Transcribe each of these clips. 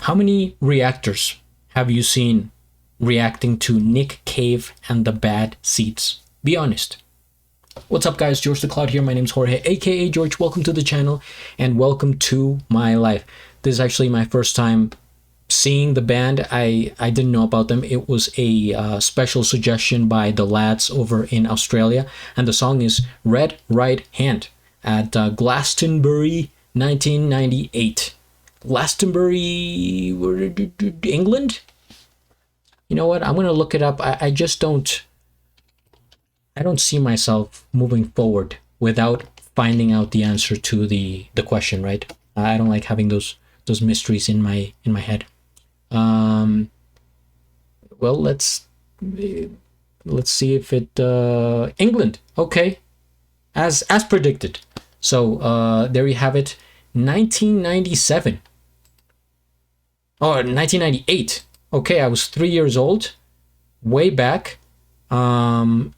How many reactors have you seen reacting to Nick Cave and the Bad Seeds? Be honest. What's up, guys? GeorgeTheCloud here. My name's Jorge, aka George. Welcome to the channel and welcome to my life. This is actually my first time seeing the band. I didn't know about them. It was a special suggestion by the lads over in Australia, and the song is Red Right Hand at Glastonbury 1998. Glastonbury, England? You know what? I'm gonna look it up. I just don't see myself moving forward without finding out the answer to the question, right? I don't like having those mysteries in my head. Well, let's see if it England. Okay. As predicted. So there you have it. 1997. Oh, 1998. Okay, I was 3 years old, way back. And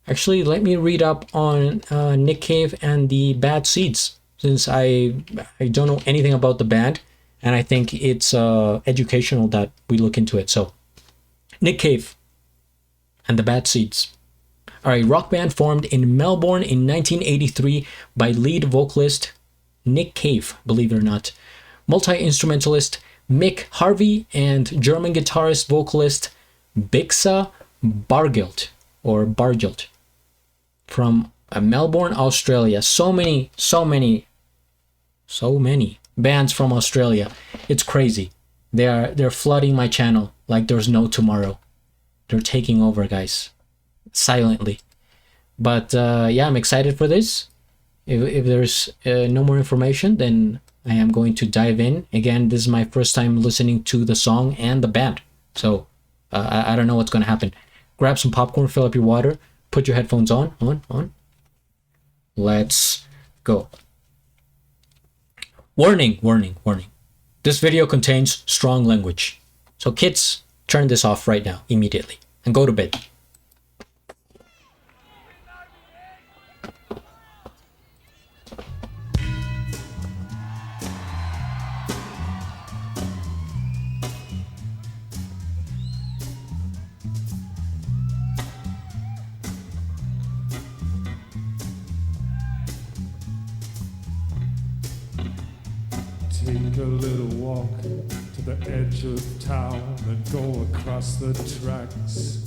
actually, let me read up on Nick Cave and the Bad Seeds, since I don't know anything about the band, and I think it's educational that we look into it. So, Nick Cave and the Bad Seeds are a rock band formed in Melbourne in 1983 by lead vocalist Nick Cave, believe it or not, multi-instrumentalist Mick Harvey, and German guitarist vocalist Bixa Bargild from Melbourne, Australia. So many bands from Australia. It's crazy. They're flooding my channel like there's no tomorrow. They're taking over, guys, silently. But yeah, I'm excited for this. If there's no more information, then I am going to dive in. Again, this is my first time listening to the song and the band, so I don't know what's going to happen. Grab some popcorn, fill up your water, put your headphones on. Let's go. Warning. This video contains strong language. So kids, turn this off right now, immediately, and go to bed. Take a little walk to the edge of town and go across the tracks,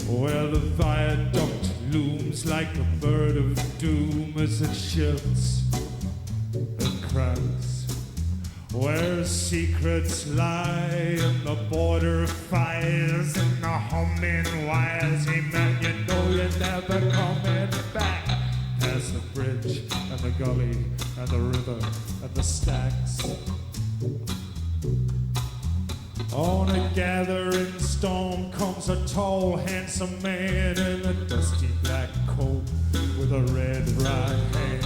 where the viaduct looms like a bird of doom as it shifts and cracks, where secrets lie in the border fires and the humming wires. Hey man, you know you're never coming back. Past the bridge and the gully and the river and the stacks. On a gathering storm comes a tall, handsome man in a dusty black coat with a red right hand.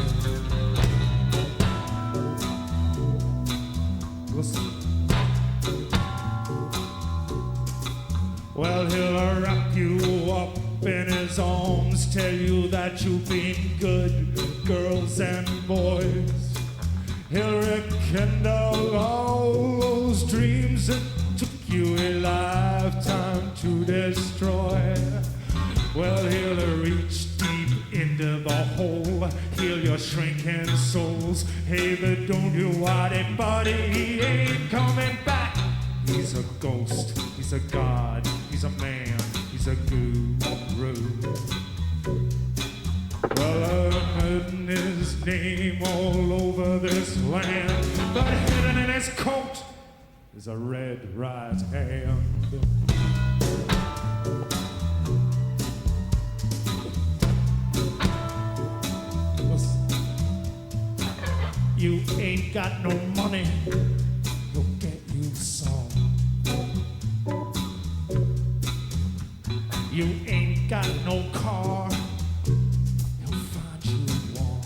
Listen. Well, he'll wrap you up in his arms, tell you that you've been good, girls and boys. He'll rekindle all those dreams that took you a lifetime to destroy. Well, he'll reach deep into the hole, heal your shrinking souls. Hey, but don't you worry, buddy, he ain't coming back. He's a ghost, he's a god, he's a man, he's a guru. Well, I've heard his name all over this land, but hidden in his coat is a red right hand. You ain't got no money, he'll get you some. You ain't got no car, he'll find you one.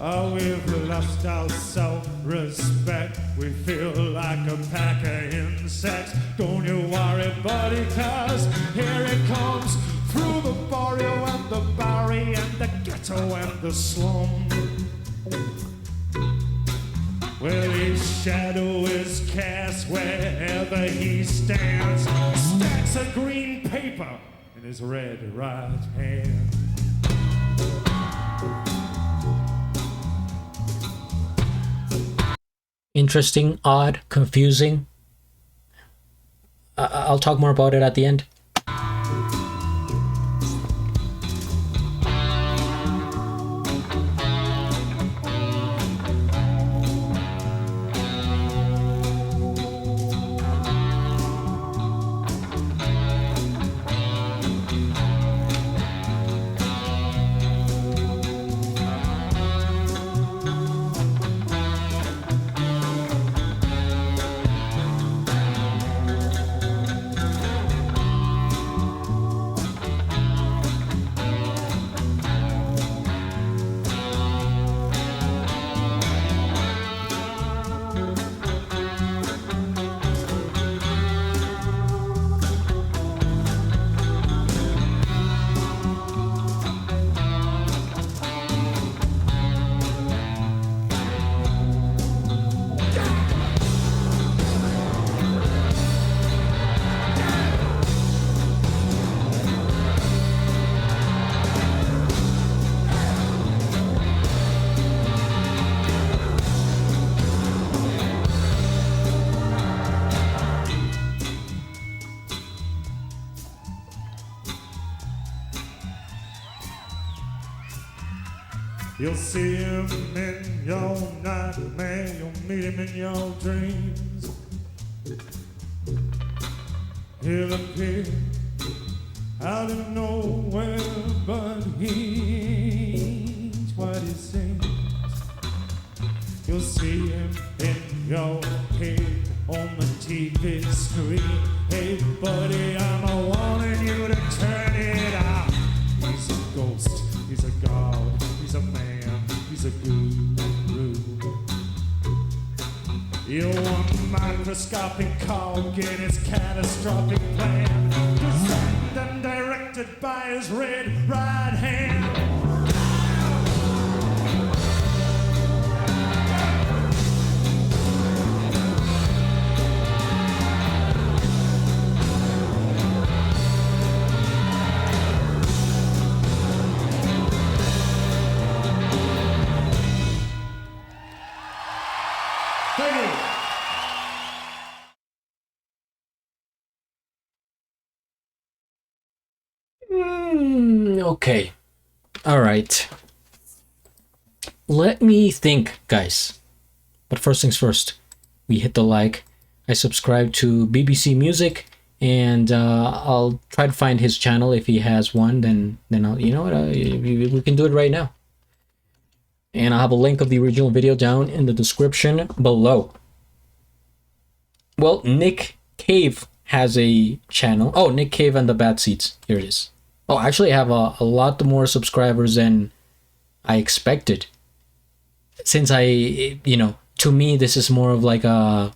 Oh, we've lost our self-respect. We feel like a pack of insects. Don't you worry, buddy, 'cause here it comes through the barrio and the barry and the ghetto and the slum. Well, his shadow is cast wherever he stands. Stacks of green paper in his red right hand. Interesting, odd, confusing. I'll talk more about it at the end. You'll see him in your nightmare, you'll meet him in your dreams. He'll appear out of nowhere, but he's what he seems. You'll see him in your head on the TV screen. Hey buddy, I'm warning you to turn it out. He's a ghost, he's a god, he's a man, he's a guru. Your one microscopic cog in his catastrophic plan, designed and directed by his red right hand. Okay. All right. Let me think, guys. But first things first, we hit the like. I subscribe to BBC Music, and I'll try to find his channel. If he has one, then I'll, you know what, we can do it right now. And I'll have a link of the original video down in the description below. Well, Nick Cave has a channel. Oh, Nick Cave and the Bad Seeds. Here it is. Oh, actually, I have a lot more subscribers than I expected. Since to me, this is more of like a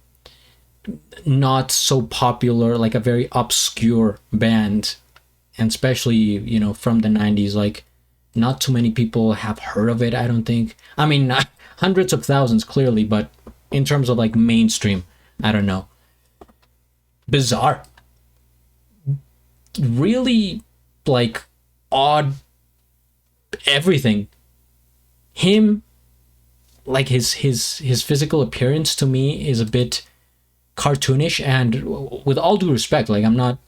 not so popular, like a very obscure band. And especially, from the 90s, like not too many people have heard of it, I don't think. I mean, hundreds of thousands, clearly, but in terms of like mainstream, I don't know. Bizarre. Really, like, odd everything. Him, like his physical appearance to me is a bit cartoonish, and with all due respect, like I'm not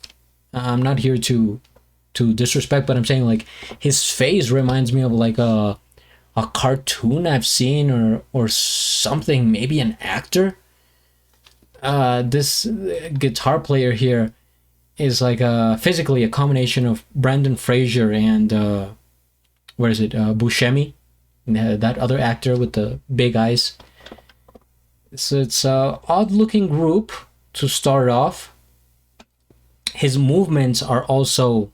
here to disrespect, but I'm saying like his face reminds me of like a cartoon I've seen or something, maybe an actor. This guitar player here is like physically a combination of Brendan Fraser and Buscemi, that other actor with the big eyes. So it's a odd looking group to start off. His movements are also,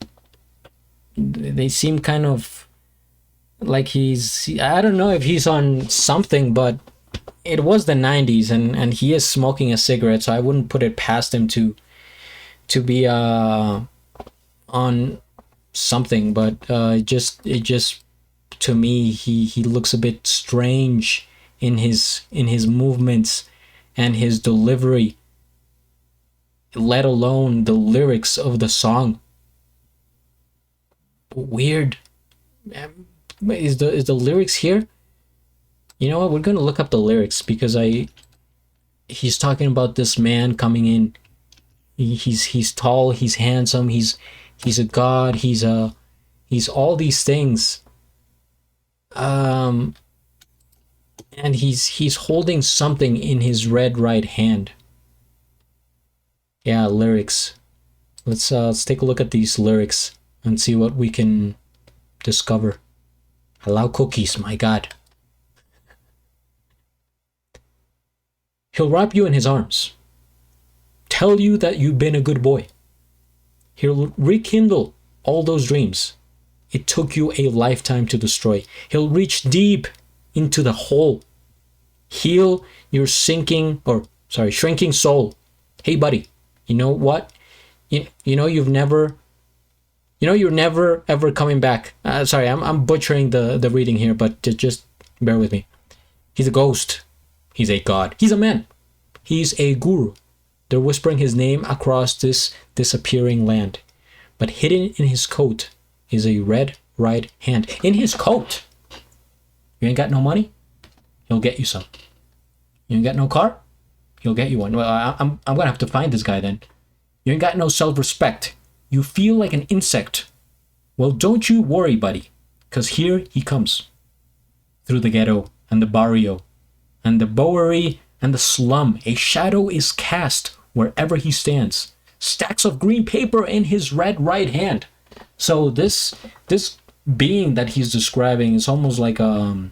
they seem kind of like I don't know if he's on something, but it was the 90s and he is smoking a cigarette, so I wouldn't put it past him to be on something, but it just to me, he looks a bit strange in his movements and his delivery, let alone the lyrics of the song. Weird. Is the lyrics here? You know what? We're gonna look up the lyrics because he's talking about this man coming in. He's tall, he's handsome, he's a god, he's all these things. And he's holding something in his red right hand. Yeah, lyrics. Let's take a look at these lyrics and see what we can discover. Allow cookies, my god. He'll wrap you in his arms, tell you that you've been a good boy. He'll rekindle all those dreams it took you a lifetime to destroy. He'll reach deep into the hole, heal your shrinking soul. Hey buddy, you know what? You know you're never ever coming back. Sorry, I'm butchering the reading here, but just bear with me. He's a ghost. He's a god. He's a man. He's a guru. They're whispering his name across this disappearing land. But hidden in his coat is a red right hand. In his coat. You ain't got no money? He'll get you some. You ain't got no car? He'll get you one. Well, I'm gonna have to find this guy then. You ain't got no self-respect. You feel like an insect. Well, don't you worry, buddy, because here he comes. Through the ghetto and the barrio and the Bowery and the slum, a shadow is cast wherever he stands. Stacks of green paper in his red right hand. So this being that he's describing is almost like a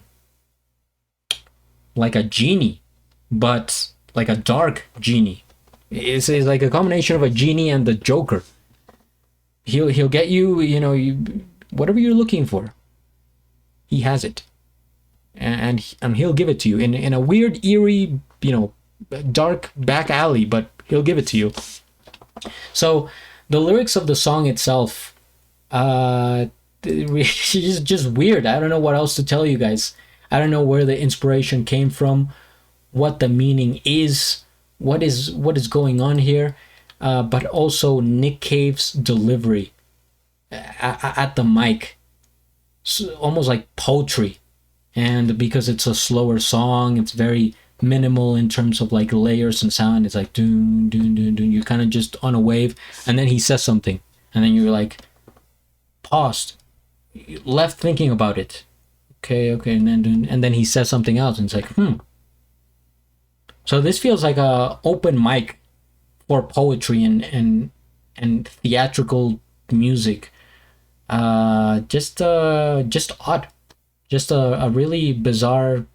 genie, but like a dark genie. It's like a combination of a genie and the Joker. He'll get you, whatever you're looking for. He has it, and he'll give it to you in a weird, eerie, dark back alley, but he'll give it to you. So the lyrics of the song itself, it's just weird. I don't know what else to tell you guys. I don't know where the inspiration came from, what the meaning is, what is going on here, but also Nick Cave's delivery at the mic, almost like poetry. And because it's a slower song, it's very minimal in terms of like layers and sound. It's like doon doon doon doon. You're kind of just on a wave, and then he says something, and then you're like paused, left thinking about it. Okay, and then he says something else, and it's like So this feels like a open mic for poetry and theatrical music. Just odd. Just a really bizarre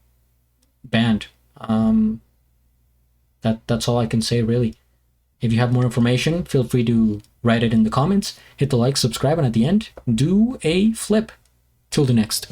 band. That's all I can say, really. If you have more information, feel free to write it in the comments. Hit the like, subscribe, and at the end, do a flip. Till the next.